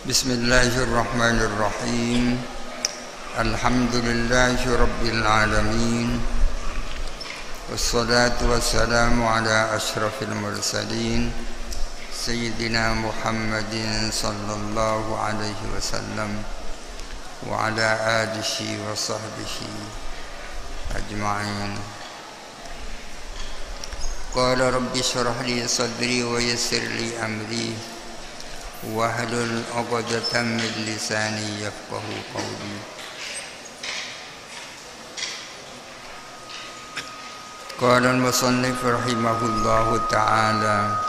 Bismillahirrahmanirrahim. Alhamdulillahi rabbil alamin. Wassalatu wassalamu ala ashrafil mursalin Sayyidina Muhammadin sallallahu alaihi wasallam wa ala alihi wa sahbihi ajma'in. Qala rabbi shrah li sadri wa yassir li amri wahlul 'uqdatam min lisani yafqahu qawli. Qala al-musannif rahimahullahu ta'ala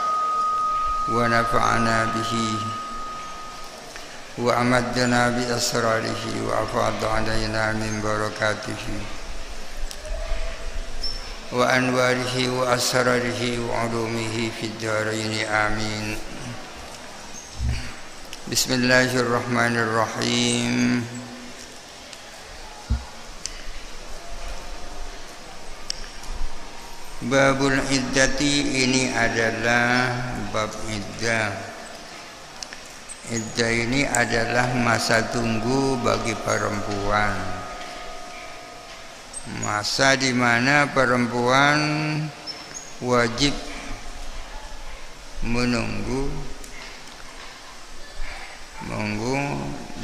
wa nafa'ana bihi wa amaddana bi asrarihi wa afadha 'alaina min barakatihi wa anwarihi wa asrarihi wa 'ulumihi fid dharain amin. Bismillahirrahmanirrahim. Babul iddati, ini adalah bab iddah. Iddah ini adalah masa tunggu bagi perempuan. Masa di mana perempuan wajib menunggu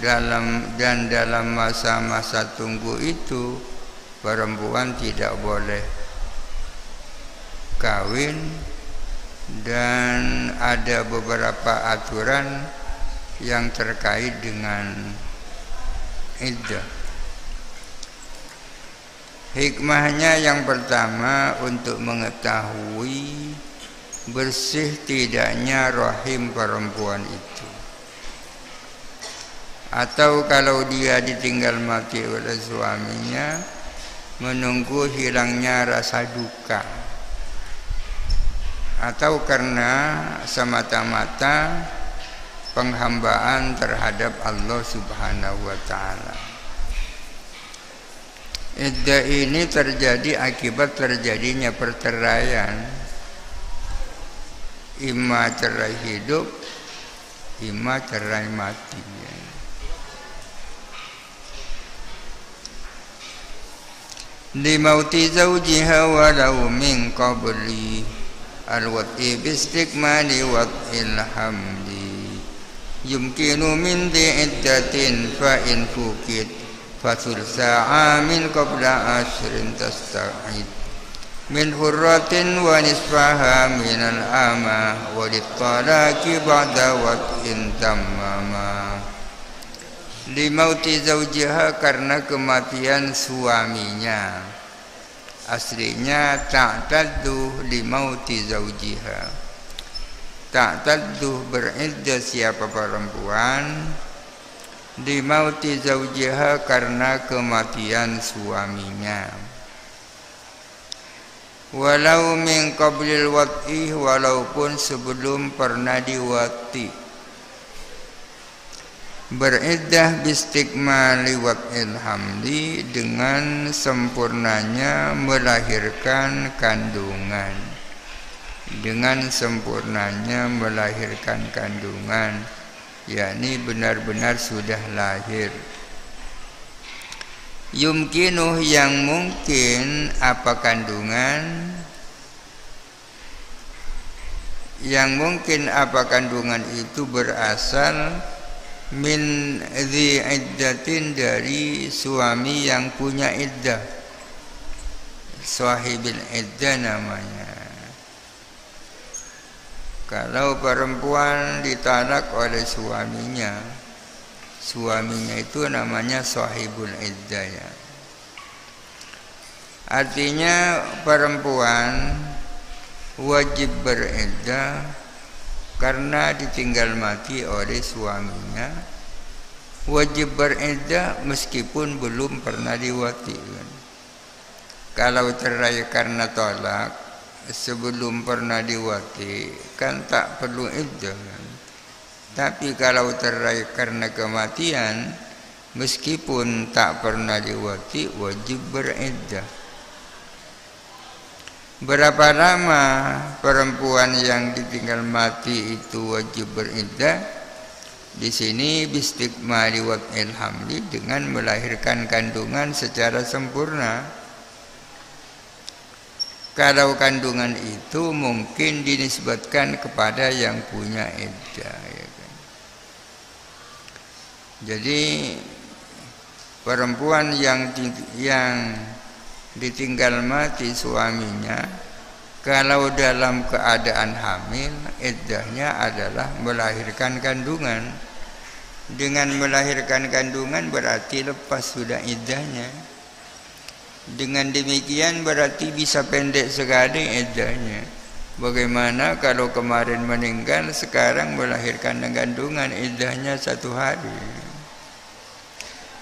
dalam masa-masa tunggu itu perempuan tidak boleh kawin, dan ada beberapa aturan yang terkait dengan iddah. Hikmahnya yang pertama untuk mengetahui bersih tidaknya rahim perempuan itu, atau kalau dia ditinggal mati oleh suaminya, menunggu hilangnya rasa duka, atau karena semata-mata penghambaan terhadap Allah Subhanahu wa ta'ala. Iddah ini terjadi akibat terjadinya perceraian, imma cerai hidup, imma cerai mati. Limauti zawjiha walau min qabli al-wati bistikmali wat'il hamdi yumkinu min di'iddatin fa in fukit fasulsa amin qabla ashrin tasta'id min hurratin wa nisfaha minal ama walittalaki ba'da wat'in tammama. Limauti zawjiha, karena kematian suaminya. Aslinya ta'taddu limauti zawjiha. Ta'taddu beriddah siapa perempuan limauti zawjiha, karena kematian suaminya. Walau min qablil wat'i, walaupun sebelum pernah diwati. Beriddah bistikmali wat'il hamli, dengan sempurnanya melahirkan kandungan. Dengan sempurnanya melahirkan kandungan, yakni benar-benar sudah lahir. Yumkinuh, yang mungkin apa kandungan? Yang mungkin apa kandungan itu berasal min dhi iddatin, dari suami yang punya iddah, sahibil iddah namanya. Kalau perempuan ditalak oleh suaminya, suaminya itu namanya sahibul iddah ya. Artinya perempuan wajib beriddah karena ditinggal mati oleh suaminya, wajib beriddah meskipun belum pernah diwati. Kalau cerai karena tolak sebelum pernah diwati kan tak perlu iddah. Tapi kalau cerai karena kematian, meskipun tak pernah diwati, wajib beriddah. Berapa lama perempuan yang ditinggal mati itu wajib beriddah? Di sini bistikmali wad'il hamli, dengan melahirkan kandungan secara sempurna. Kalau kandungan itu mungkin dinisbatkan kepada yang punya iddah, ya kan? Jadi perempuan yang ditinggal mati suaminya, kalau dalam keadaan hamil, iddahnya adalah melahirkan kandungan. Dengan melahirkan kandungan berarti lepas sudah iddahnya. Dengan demikian berarti bisa pendek sekali iddahnya. Bagaimana kalau kemarin meninggal, sekarang melahirkan kandungan, iddahnya 1 hari.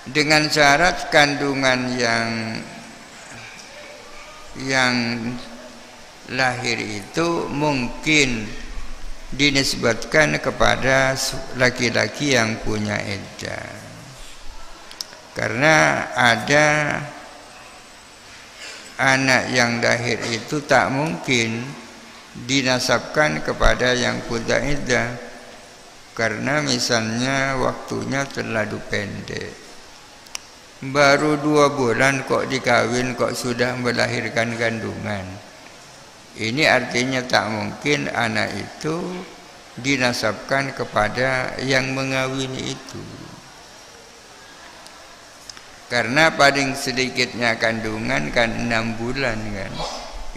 Dengan syarat kandungan yang lahir itu mungkin dinisbatkan kepada laki-laki yang punya iddah. Karena ada anak yang lahir itu tak mungkin dinasabkan kepada yang punya iddah, karena misalnya waktunya terlalu pendek. Baru 2 bulan kok dikawin, kok sudah melahirkan kandungan. Ini artinya tak mungkin anak itu dinasabkan kepada yang mengawini itu. Karena paling sedikitnya kandungan kan 6 bulan kan.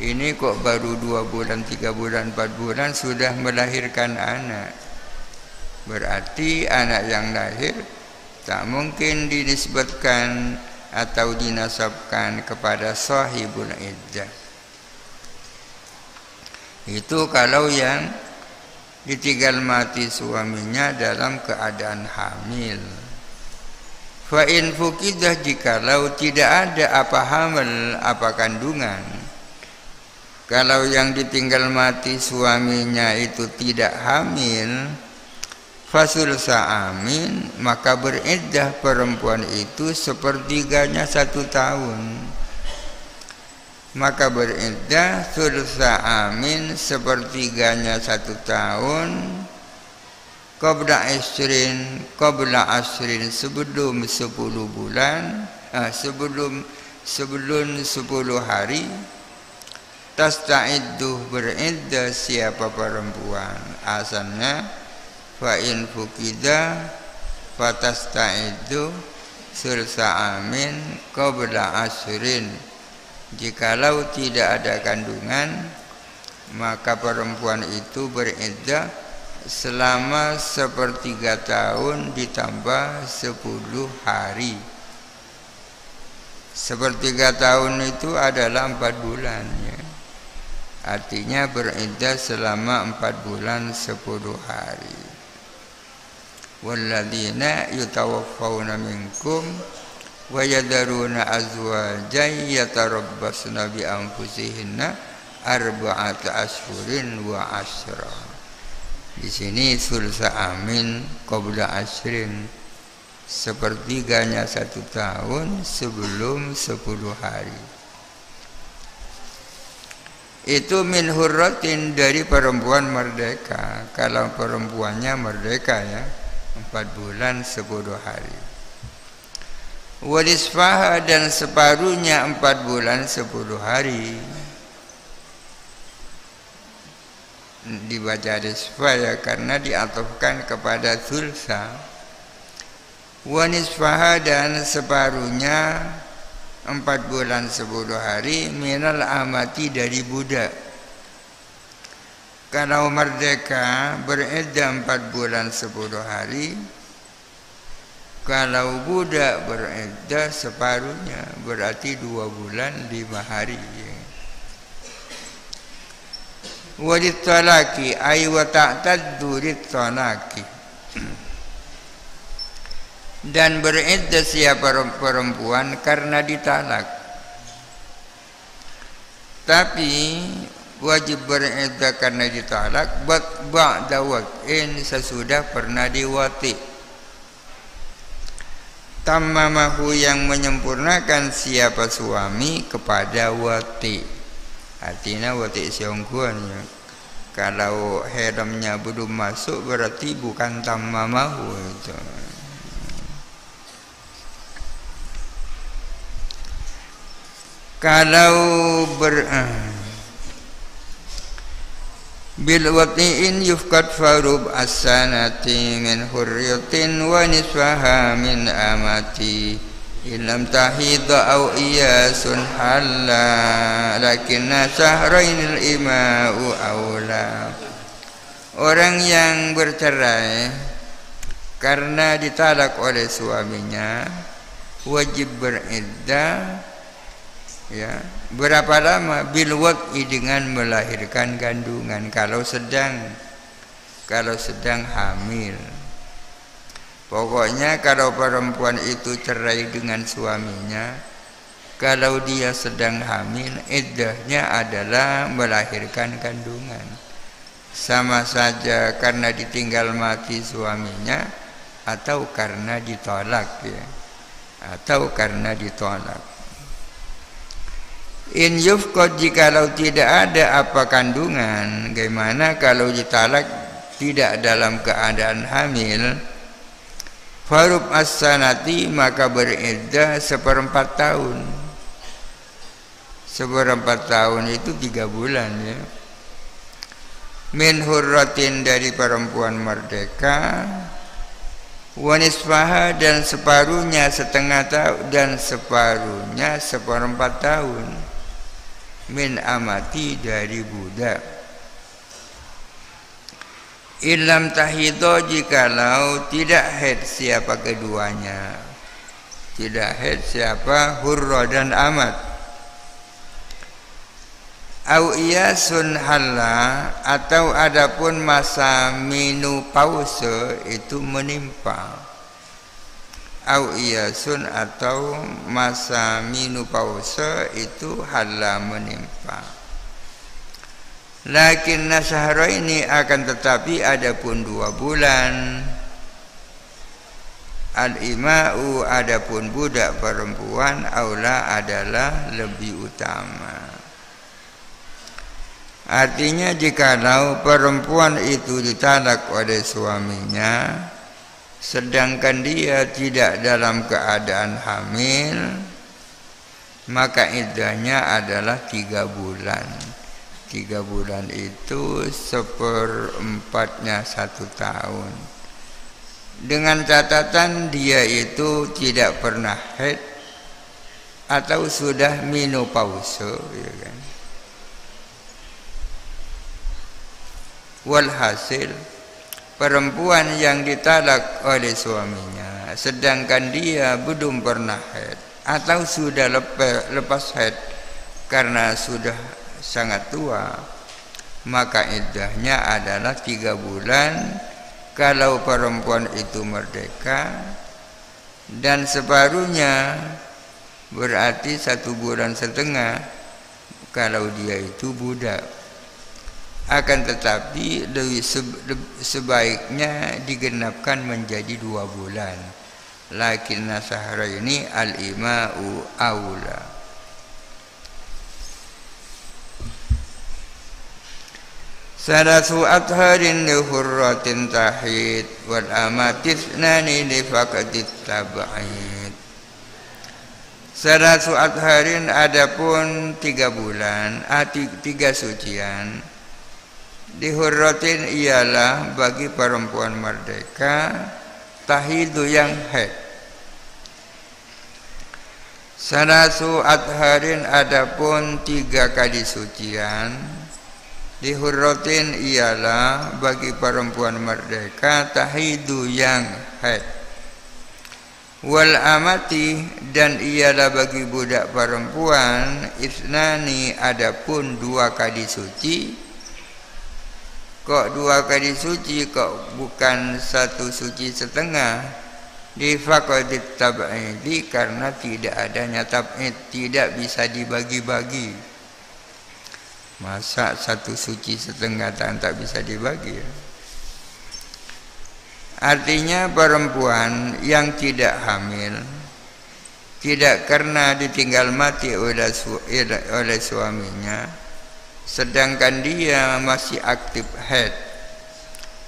Ini kok baru 2 bulan, 3 bulan, 4 bulan sudah melahirkan anak. Berarti anak yang lahir tak mungkin dinisbatkan atau dinasabkan kepada sahibul iddah. Itu kalau yang ditinggal mati suaminya dalam keadaan hamil. Fa in fuqidah, jikalau tidak ada apa hamil, apa kandungan. Kalau yang ditinggal mati suaminya itu tidak hamil, fasulsa amin, maka beriddah perempuan itu sepertiganya 1 tahun. Maka beriddah sulsa amin, sepertiganya 1 tahun. Qabla asrin, sebelum 10 bulan, sebelum 10 hari. Tasta'iddu, beriddah siapa perempuan. Asalnya fa in fuqidah fatasta'iddu sulsa amin qabla asrin. Jikalau tidak ada kandungan, maka perempuan itu beriddah selama 1/3 tahun ditambah 10 hari. 1/3 tahun itu adalah 4 bulan ya. Artinya beriddah selama 4 bulan 10 hari. Walladzina yutawaffawna minkum wa yadaruna azwajan yatarabbasna bi anfusihinna arba'ata ashhurin wa ashra. Di sini sulsa amin qabla ashrin, sepertiganya 1 tahun sebelum 10 hari. Itu min hurratin, dari perempuan merdeka. Kalau perempuannya merdeka ya, 4 bulan 10 hari. Wanisfaha, dan separuhnya 4 bulan 10 hari. Dibaca nisfa ya, karena diatofkan kepada sulsa. Wanisfaha, dan separuhnya 4 bulan 10 hari minal amati, dari budak. Kalau merdeka beriddah 4 bulan 10 hari. Kalau budak beriddah separuhnya, berarti 2 bulan 5 hari ya. Walit talaki ay wa ta'taddu lit talaki, dan beriddah siapa perempuan karena ditalak, tapi wajib beriddah karena ditalak ba'da waqin, sesudah pernah diwati. Tamamahu, yang menyempurnakan siapa suami kepada wati. Artinya wati siongguan ya. Kalau haramnya belum masuk berarti bukan tammamahu itu. Kalau bil wati'in yufqad farub as-sanati min hurriyatin wa nisfaha min amati ilam tahidha au iyasun halla lakinna sahrainil ima'u aula. Orang yang bercerai karena ditalak oleh suaminya wajib beriddah, ya, berapa lama? Bil waqi, dengan melahirkan kandungan, kalau sedang hamil. Pokoknya kalau perempuan itu cerai dengan suaminya, kalau dia sedang hamil, iddahnya adalah melahirkan kandungan. Sama saja karena ditinggal mati suaminya atau karena ditolak, ya, atau karena ditolak. In yufqad, jikalau tidak ada apa kandungan, bagaimana kalau ditalak tidak dalam keadaan hamil? Farub as-sanati, maka beriddah 1/4 tahun. 1/4 tahun itu 3 bulan, ya. Min hurratin, dari perempuan merdeka, wa nisfaha, dan separuhnya setengah tahun, dan separuhnya 1/4 tahun. Min amati, dari budak. Ilam tahidho, jikalau tidak haid siapa keduanya, tidak haid siapa hurra dan amat. Au iyasun halla, atau adapun masa menopause itu menimpa. Au iyasun, atau masa menopause itu halla, menimpa. Lakinna syahraini, akan tetapi adapun 2 bulan. Al-ima'u, adapun budak perempuan, aula, adalah lebih utama. Artinya jikalau perempuan itu ditalak oleh suaminya sedangkan dia tidak dalam keadaan hamil, maka iddahnya adalah 3 bulan. 3 bulan itu 1/4-nya 1 tahun. Dengan catatan dia itu tidak pernah haid atau sudah menopause, ya kan? Walhasil, perempuan yang ditalak oleh suaminya sedangkan dia belum pernah haid atau sudah lepas haid karena sudah sangat tua, maka iddahnya adalah 3 bulan kalau perempuan itu merdeka, dan separuhnya berarti 1,5 bulan kalau dia itu budak. Akan tetapi sebaiknya digenapkan menjadi 2 bulan. Lakinna syahraini al-ima'u aula. Salasu atharin li hurratin tahid wal amati ithnani li faqadit tab'id. Salasu atharin, adapun 3 bulan, 3 sucian. Di hurratin, ialah bagi perempuan merdeka, tahidu yang haid. Salasu atharin, adapun 3 kali sucian. Di hurratin, ialah bagi perempuan merdeka, tahidu yang haid. Wal amati, dan ialah bagi budak perempuan, ithnani, adapun 2 kali suci. Kok 2 kali suci, kok bukan 1 suci setengah? Di faqadit tab'idi, karena tidak adanya tab'id, tidak bisa dibagi-bagi. Masa 1 suci setengah tak bisa dibagi, ya? Artinya perempuan yang tidak hamil, tidak karena ditinggal mati oleh suaminya, sedangkan dia masih aktif haid,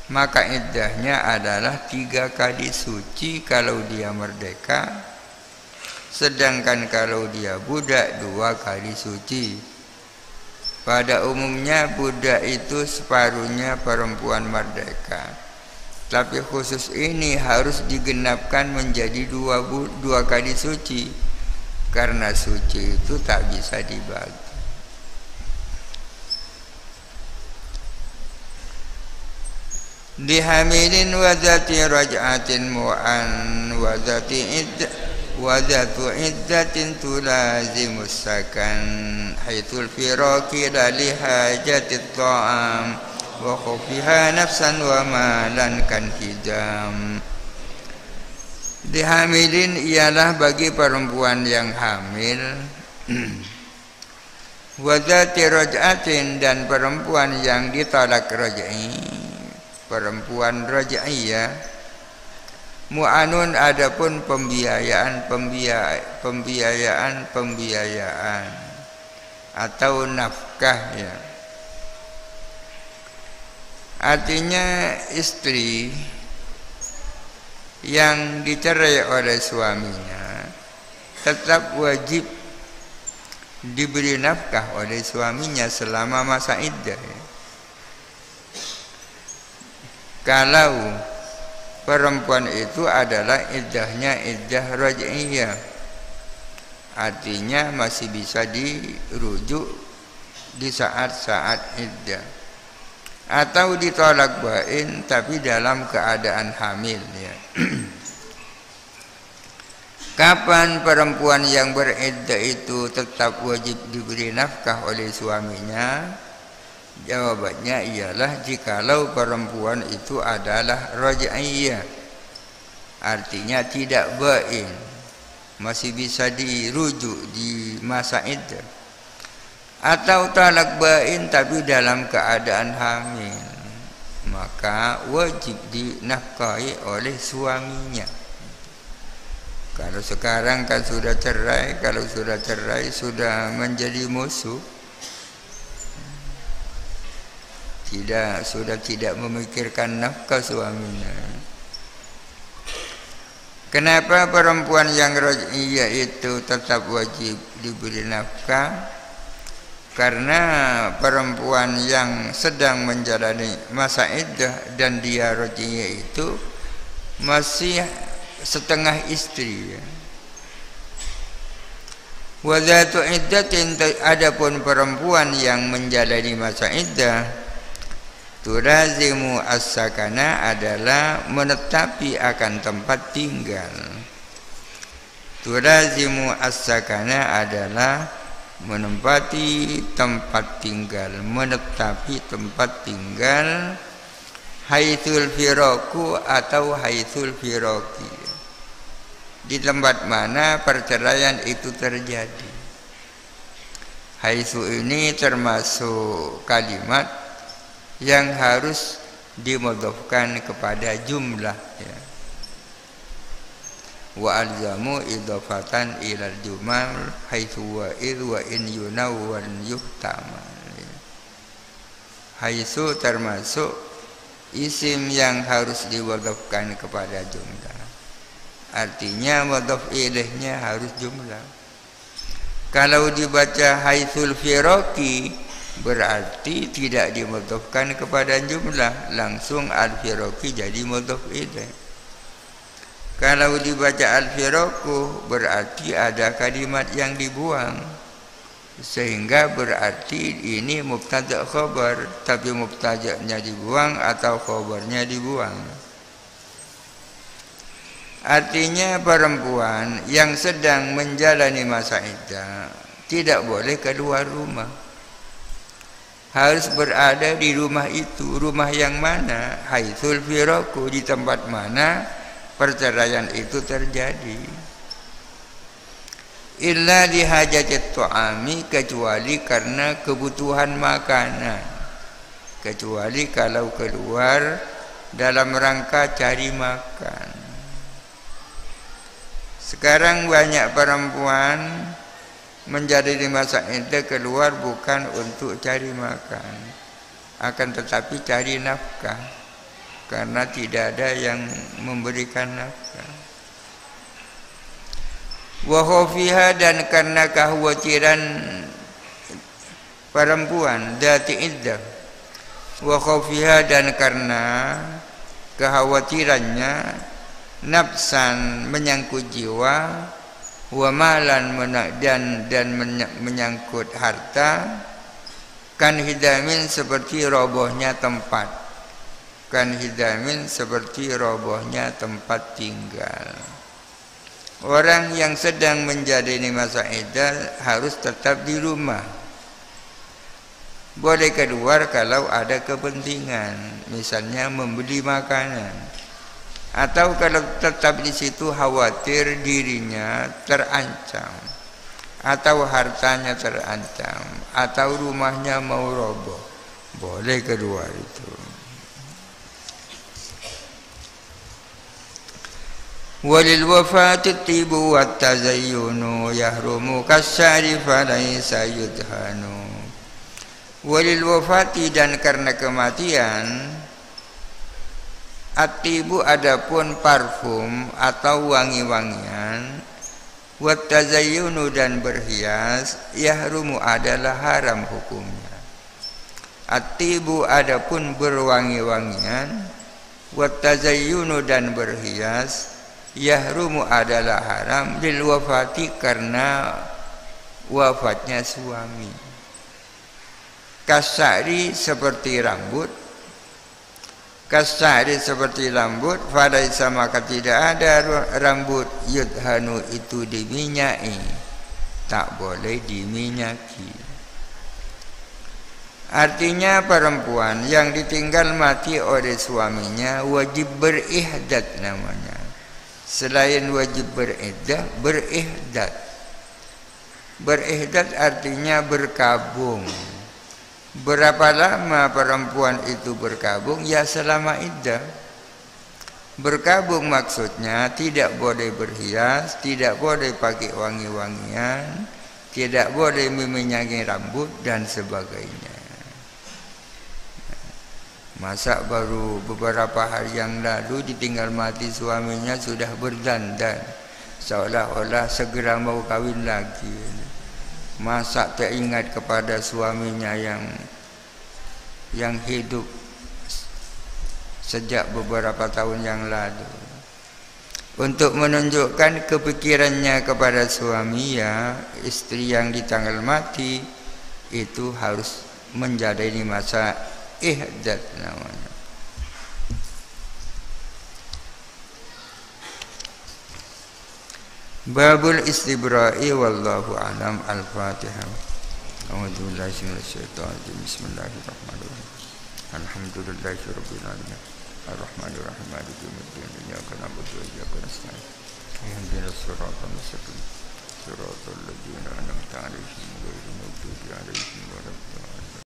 maka iddahnya adalah 3 kali suci kalau dia merdeka, sedangkan kalau dia budak 2 kali suci. Pada umumnya budak itu separuhnya perempuan merdeka, tapi khusus ini harus digenapkan menjadi 2 kali suci, karena suci itu tak bisa dibagi. Dihamilin wa dzati raj'atin mu'an wa dzatu iddatin tulazimus sakan haitsul firaqi la lihajatit ta'am wa khufiha nafsan wa malan kan hidam. Dihamilin ialah bagi perempuan yang hamil, wa dzati raj'atin dan perempuan yang ditolak raj'i, perempuan raj'iyah. Mu'anun adapun pembiayaan atau nafkah, ya. Artinya istri yang dicerai oleh suaminya tetap wajib diberi nafkah oleh suaminya selama masa iddah. Kalau perempuan itu adalah iddahnya iddah raj'iyah, artinya masih bisa dirujuk di saat-saat iddah, atau ditolak bain tapi dalam keadaan hamil, ya. Kapan perempuan yang beriddah itu tetap wajib diberi nafkah oleh suaminya? Jawabannya ialah jikalau perempuan itu adalah raj'iyah, artinya tidak bain, masih bisa dirujuk di masa iddah, atau talak bain tapi dalam keadaan hamil, maka wajib dinafkahi oleh suaminya. Kalau sekarang kan sudah cerai, kalau sudah cerai sudah menjadi musuh, sudah tidak memikirkan nafkah suaminya. Kenapa perempuan yang raj'iyah itu tetap wajib diberi nafkah? Karena perempuan yang sedang menjalani masa iddah dan dia raj'iyah itu masih setengah istri, ya. Wa dzatu iddatin, adapun perempuan yang menjalani masa iddah, tulazimu as-sakana adalah menetapi akan tempat tinggal. Tulazimu as-sakana adalah menempati tempat tinggal, menetapi tempat tinggal, haitsul firaqu atau haitsul firaqi, di tempat mana perceraian itu terjadi. Haitsu ini termasuk kalimat yang harus dimudhafkan kepada jumlah, ya. Wa alzamu idhafatan ilal jumal haitsu wa id wa in yunawwan yuhtama, ya. Haitsu termasuk isim yang harus dimudhafkan kepada jumlah, artinya mudhaf ilaihnya harus jumlah. Kalau dibaca haitsul firaqi berarti tidak dimudhafkan kepada jumlah, langsung al-firaqi jadi mudhaf ilaih. Kalau dibaca al-firaqu berarti ada kalimat yang dibuang, sehingga berarti ini mubtada' khabar, tapi mubtada'nya dibuang atau khabarnya dibuang. Artinya perempuan yang sedang menjalani masa iddah tidak boleh keluar rumah, harus berada di rumah itu. Rumah yang mana? Haitsul firaqu, di tempat mana perceraian itu terjadi. Illa lihajatit ta'ami, kecuali karena kebutuhan makanan, kecuali kalau keluar dalam rangka cari makan. Sekarang banyak perempuan menjadi di masa iddah keluar bukan untuk cari makan, akan tetapi cari nafkah, karena tidak ada yang memberikan nafkah. Wa khafiha, dan karena kekhawatiran perempuan dati iddah, wa khafiha, dan karena kekhawatirannya nafsan menyangkut jiwa, wa malan dan menyangkut harta, kan hidamin seperti robohnya tempat, kan hidamin seperti robohnya tempat tinggal. Orang yang sedang menjadi di masa iddah harus tetap di rumah. Boleh keluar kalau ada kepentingan, misalnya membeli makanan, atau kalau tetap di situ khawatir dirinya terancam, atau hartanya terancam, atau rumahnya mau roboh, boleh keluar itu. Walil wafati tibu wat tazayyunu yahrumu kasyari falaysa yudhanu. Walil wafati, dan karena kematian, atibu adapun parfum atau wangi-wangian, wat tazayyunu dan berhias, yahrumu adalah haram hukumnya. Atibu adapun berwangi-wangian, wat tazayyunu dan berhias, yahrumu adalah haram lil wafati karena wafatnya suami. Kasari seperti rambut, kasari seperti rambut, falaisa maka tidak ada rambut yudhanu itu diminyaki, tak boleh diminyaki. Artinya perempuan yang ditinggal mati oleh suaminya wajib berihdad namanya. Selain wajib beriddah, berihdad. Berihdad artinya berkabung. Berapa lama perempuan itu berkabung? Ya selama iddah. Berkabung maksudnya tidak boleh berhias, tidak boleh pakai wangi-wangian, tidak boleh meminyaki rambut dan sebagainya. Masa baru beberapa hari yang lalu ditinggal mati suaminya sudah berdandan, seolah-olah segera mau kawin lagi. Masa tak ingat kepada suaminya yang hidup sejak beberapa tahun yang lalu. Untuk menunjukkan kepikirannya kepada suami, ya, istri yang ditanggal mati itu harus menjadi masa ihdad namanya. Babul istibra'i wallahu alam. Al-Fatihah. A'udzubillahi minasyaitonir bismillahirrahmanirrahim. Alhamdulillahirabbil alamin. Ar-Rahmanir-Rahim. Maliki yaumiddin. Iyyaka na'budu wa iyyaka nasta'in. Ihdinas siratal mustaqim. Siratal ladzina an'amta 'alaihim ghairil maghdubi 'alaihim waladdallin.